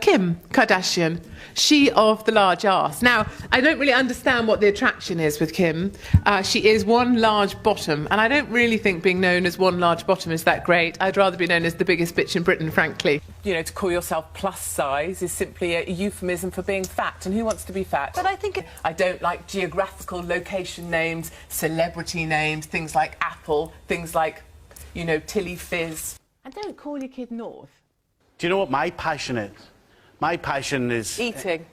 Kim Kardashian, she of the large arse. Now, I don't really understand what the attraction is with Kim. She is one large bottom, and I don't really think being known as one large bottom is that great. I'd rather be known as the biggest bitch in Britain, frankly. You know, to call yourself plus size is simply a euphemism for being fat, and who wants to be fat? But I don't like geographical location names, celebrity names, things like Apple, things like, you know, Tilly Fizz. And don't call your kid North. Do you know what my passion is? My passion is... Eating.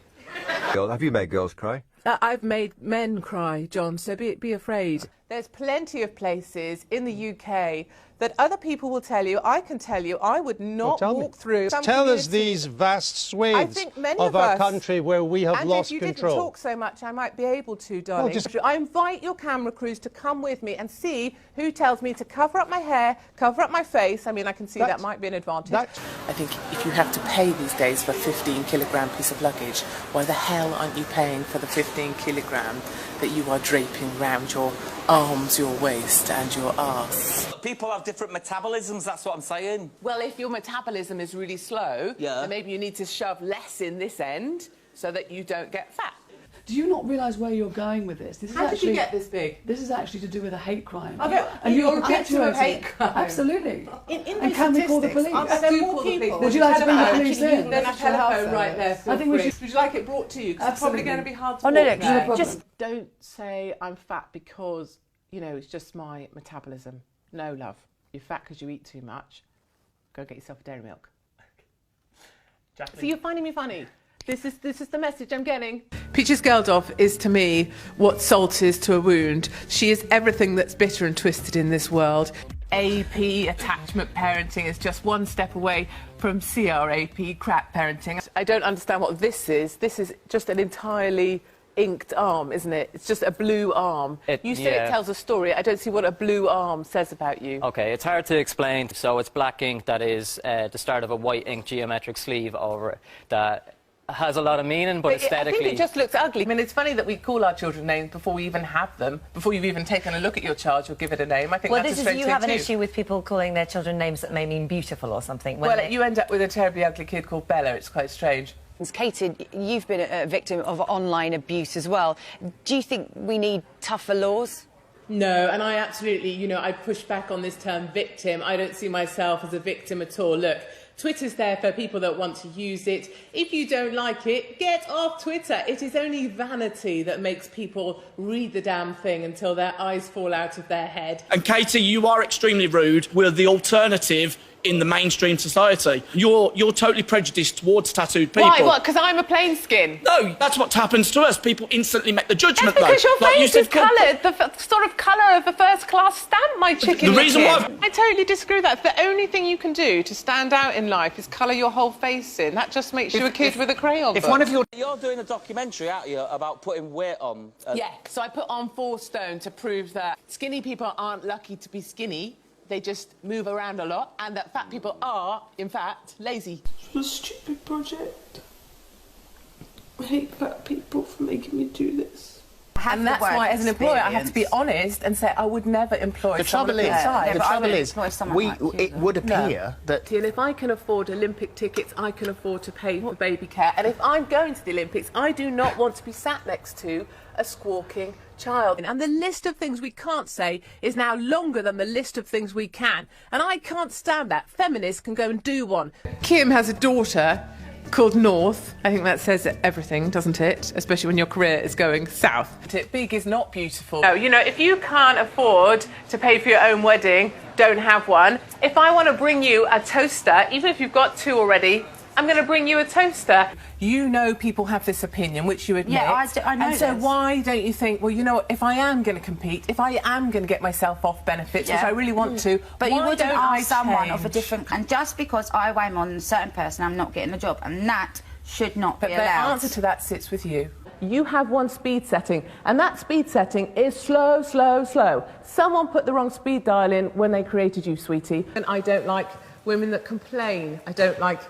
Girl, have you made girls cry? I've made men cry, John, so be afraid. There's plenty of places in the UK that other people will tell you, I can tell you, I would not walk through. Tell us these vast swathes of our country where we have lost control. And if you didn't talk so much, I might be able to, darling. I invite your camera crews to come with me and see who tells me to cover up my hair, cover up my face. I mean, I can see that might be an advantage. I think if you have to pay these days for a 15-kilogram piece of luggage, why the hell aren't you paying for the 15-kilogram that you are draping round your arms, your waist and your arse? People have different metabolisms, that's what I'm saying. Well, if your metabolism is really slow, then maybe you need to shove less in this end so that you don't get fat. Do you not realise where you're going with this? How did you get this big? This is actually to do with a hate crime. And you're a victim of hate crime? Absolutely. And can we call the police? Are there more people? Would you like to bring the police in? There's a telephone right there. I think we should. Would you like it brought to you? Because it's probably going to be hard to walk there. No, just don't say I'm fat because, you know, it's just my metabolism. No, love. You're fat because you eat too much. Go get yourself a dairy milk. So you're finding me funny. This is the message I'm getting. Peaches Geldof is to me what salt is to a wound. She is everything that's bitter and twisted in this world. AP, attachment parenting, is just one step away from CRAP, crap parenting. I don't understand what this is. This is just an entirely inked arm, isn't it? It's just a blue arm. You say it tells a story. I don't see what a blue arm says about you. Okay, it's hard to explain. So it's black ink that is the start of a white ink geometric sleeve over it that has a lot of meaning, but aesthetically... I think it just looks ugly. I mean, it's funny that we call our children names before we even have them. Before you've even taken a look at your child, you'll give it a name. I think that's a strange thing you have an issue with people calling their children names that may mean beautiful or something. Well, you end up with a terribly ugly kid called Bella. It's quite strange. Katie, you've been a victim of online abuse as well. Do you think we need tougher laws? No, and I absolutely, you know, I push back on this term victim. I don't see myself as a victim at all. Look, Twitter's there for people that want to use it. If you don't like it, get off Twitter. It is only vanity that makes people read the damn thing until their eyes fall out of their head. And Katie, you are extremely rude. We're the alternative in the mainstream society. You're totally prejudiced towards tattooed people. Why? What? Because I'm a plain skin? No, that's what happens to us. People instantly make the judgment. That's because your face is coloured, the sort of colour of a first-class stamp, my chicken. The reason why... I totally disagree with that. The only thing you can do to stand out in life is colour your whole face in. That just makes you a kid with a crayon book. One of your... You're doing a documentary, aren't you, about putting weight on? Yeah, so I put on 4 stone to prove that skinny people aren't lucky to be skinny. They just move around a lot, and that fat people are, in fact, lazy. It was a stupid project. I hate fat people for making me do this. And that's why, as an employer, I have to be honest and say I would never employ someone inside. The trouble is, it would appear that... And if I can afford Olympic tickets, I can afford to pay for baby care. And if I'm going to the Olympics, I do not want to be sat next to a squawking child. And the list of things we can't say is now longer than the list of things we can. And I can't stand that. Feminists can go and do one. Kim has a daughter called North. I think that says everything, doesn't it? Especially when your career is going south. Big is not beautiful. No, you know, if you can't afford to pay for your own wedding, don't have one. If I want to bring you a toaster, even if you've got 2 already, I'm going to bring you a toaster. You know people have this opinion, which you admit. Yeah, I know. And so why don't you think, well, you know, if I am going to compete, if I am going to get myself off benefits, which I really want to, but you wouldn't ask someone of a change? different... And just because I weigh more than a certain person, I'm not getting the job. And that should not be allowed. But the answer to that sits with you. You have one speed setting, and that speed setting is slow, slow, slow. Someone put the wrong speed dial in when they created you, sweetie. And I don't like women that complain. I don't like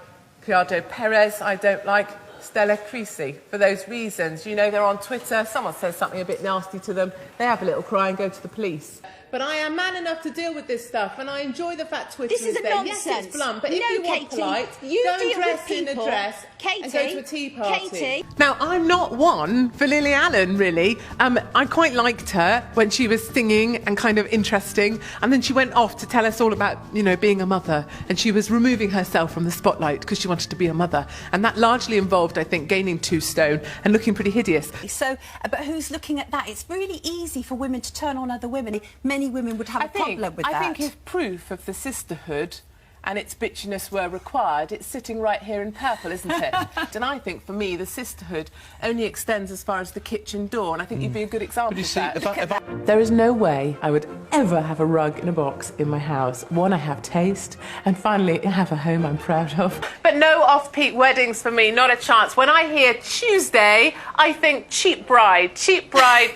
Criado Perez, I don't like Stella Creasy for those reasons. You know, they're on Twitter, someone says something a bit nasty to them, they have a little cry and go to the police. but I am man enough to deal with this stuff, and I enjoy the fact Twitter This is a there. nonsense. Yes, it's blunt, but No, if you want Katie, polite, you go deal and with dress in a people. dress and go to a tea party. Katie. Now, I'm not one for Lily Allen, really. I quite liked her when she was singing and kind of interesting, and then she went off to tell us all about, you know, being a mother, and she was removing herself from the spotlight because she wanted to be a mother, and that largely involved, I think, gaining 2 stone and looking pretty hideous. So, but who's looking at that? It's really easy for women to turn on other women. Many women would have a problem with that. I think if proof of the sisterhood and its bitchiness were required, it's sitting right here in purple, isn't it? And I think, for me, the sisterhood only extends as far as the kitchen door, and I think you'd be a good example of that. There is no way I would ever have a rug in a box in my house. One, I have taste, and finally, I have a home I'm proud of. But no off-peak weddings for me, not a chance. When I hear Tuesday, I think cheap bride,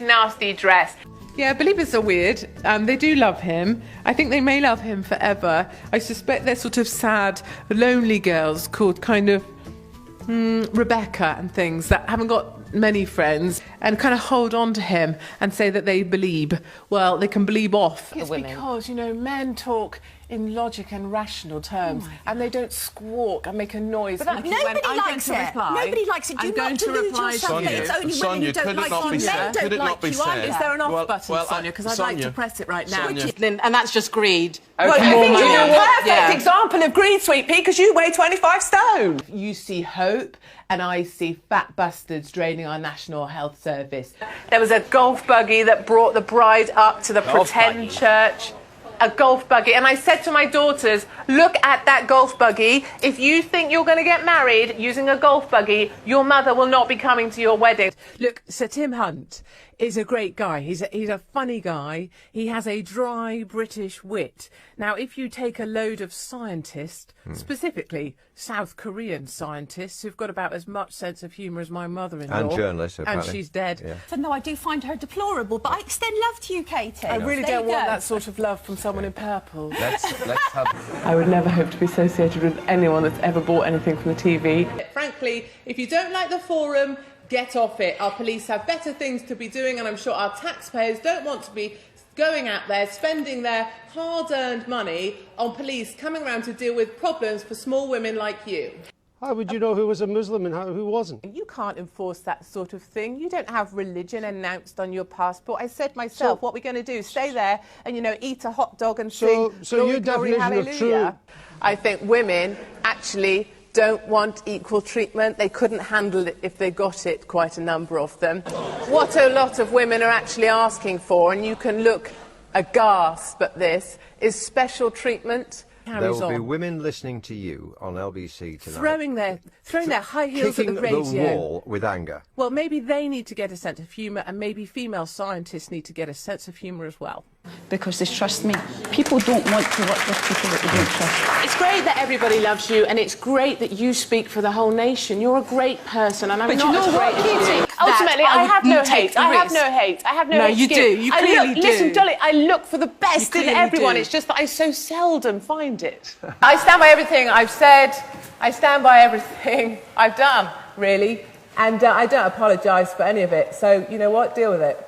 nasty dress. Yeah, believers are weird. They do love him. I think they may love him forever. I suspect they're sort of sad, lonely girls called kind of Rebecca and things that haven't got many friends and kind of hold on to him and say that they believe. Well, they can believe off the women. It's because, you know, men talk in logic and rational terms, and they don't squawk and make a noise. But nobody likes it. Nobody likes it. Do not delude yourself that it's only women who don't like you. Men don't like you either. Is there an off button, Sonia? Because I'd like to press it right now. And that's just greed. Okay. Well, I think you're a perfect example of greed, Sweet Pea, because you weigh 25 stone. You see hope, and I see fat bastards draining our National Health Service. There was a golf buggy that brought the bride up to the pretend church. A golf buggy, and I said to my daughters, look at that golf buggy. If you think you're going to get married using a golf buggy, your mother will not be coming to your wedding. Look, Sir Tim Hunt is a great guy. He's a funny guy. He has a dry British wit. Now, if you take a load of scientists, specifically South Korean scientists, who've got about as much sense of humour as my mother-in-law. And journalists, apparently. And she's dead. Yeah. So, no, I do find her deplorable, but I extend love to you, Katie. I really don't want that sort of love from someone in purple. Let's have... I would never hope to be associated with anyone that's ever bought anything from the TV. Frankly, if you don't like the Forum, get off it. Our police have better things to be doing, and I'm sure our taxpayers don't want to be going out there spending their hard-earned money on police coming around to deal with problems for small women like you. How would you know who was a Muslim and who wasn't? You can't enforce that sort of thing. You don't have religion announced on your passport. I said myself, what are we going to do? Stay there and, you know, eat a hot dog and sing glory, your glory, definition hallelujah. of true... I think women actually don't want equal treatment. They couldn't handle it if they got it, quite a number of them. What a lot of women are actually asking for, and you can look aghast at this, is special treatment. There will be women listening to you on LBC tonight. Throwing their high heels at the radio. Kicking the wall with anger. Well, maybe they need to get a sense of humour, and maybe female scientists need to get a sense of humour as well. Because trust me, people don't want to work with people that they don't trust. It's great that everybody loves you, and it's great that you speak for the whole nation. You're a great person, and I'm not as great as you. Ultimately, I have no hate. I have no hate. I have no hate. No, you do. You clearly do. Listen, Dolly, I look for the best in everyone. It's just that I so seldom find it. I stand by everything I've said. I stand by everything I've done, really. And I don't apologise for any of it. So, you know what? Deal with it.